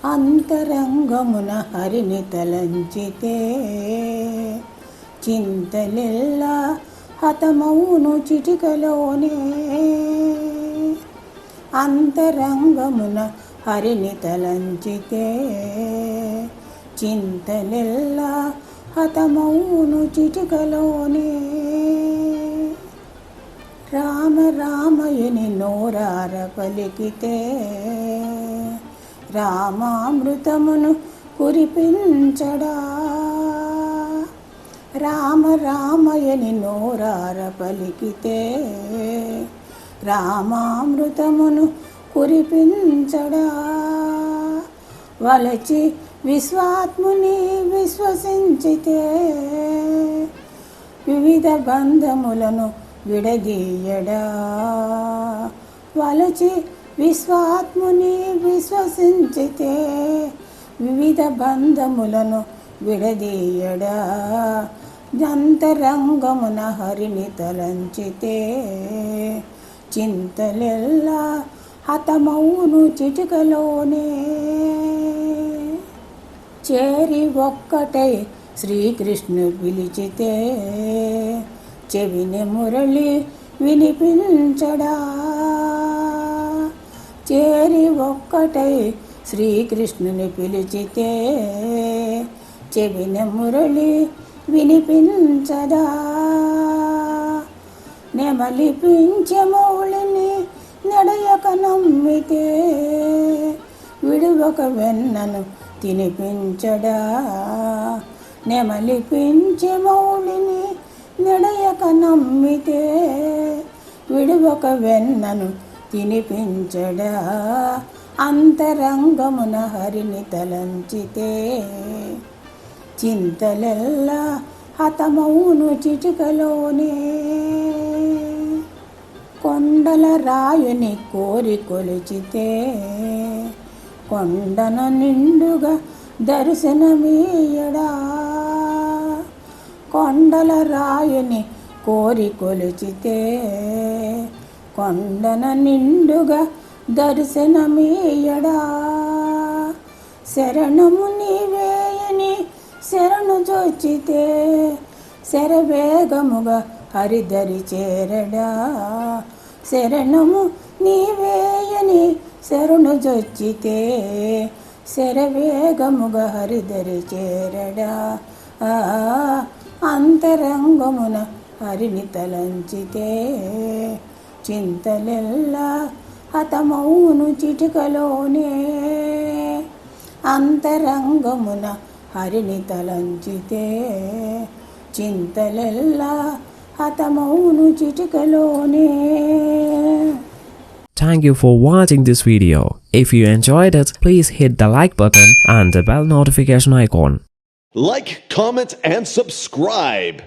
అంతరంగమున హరిని తలంచితే చింతలెల్లా హతమౌను చిటికలోనే. అంతరంగమున హరిని తలంచితే చింతలెల్లా హతమౌను చిటికలోనే. రామ రామయుని నోరార పలికితే రామామృతమును కురిపించడా. రామ రామయని నోరార పలికితే రామామృతమును కురిపించడా. వలచి విశ్వాత్ముని విశ్వసించితే వివిధ బంధములను విడదీయడా. వలచి విశ్వాత్ముని విశ్వసించితే వివిధ బంధములను విడదీయడా. అంతరంగమున హరిని తలంచితే చింతలెల్లా హతమౌను చిటికలోనే. చేరి ఒక్కటై శ్రీకృష్ణు పిలిచితే చెవిని మురళి వినిపించడా. చేరి ఒక్కటై శ్రీకృష్ణుని పిలిచితే చెవిన మురళి వినిపించదా. నెమలిపించే మౌళిని నడయక నమ్మితే విడువక వెన్నను తినిపించడా. నెమలిపించే మౌళిని నడయక నమ్మితే విడువక వెన్నను తినిపించడా. అంతరంగమున హరిని తలంచితే చింతలెల్లా హతమౌను చిటికలోనే. కొండల రాయుని కోరి కొలిచితే కొండన నిండుగా దర్శనమీయడా. కొండల రాయుని కోరి కొలిచితే కొండన నిండుగా దర్శనమీయడా. శరణము నీవేయని శరణు జొచ్చితే శరవేగముగా హరిదరి చేరడా. శరణము నీవేయని శరణు జొచ్చితే శరవేగముగా హరిదరి చేరడా. అంతరంగమున హరిని తలంచితే చింతలెల్లా హతమౌను చిటికలోనే. అంతరంగమున హరిని తలంచితే చింతలెల్లా హతమౌను చిటికలోనే. Thank you for watching this video. If you enjoyed it, please hit the like button and the bell notification icon. Like, comment, and subscribe.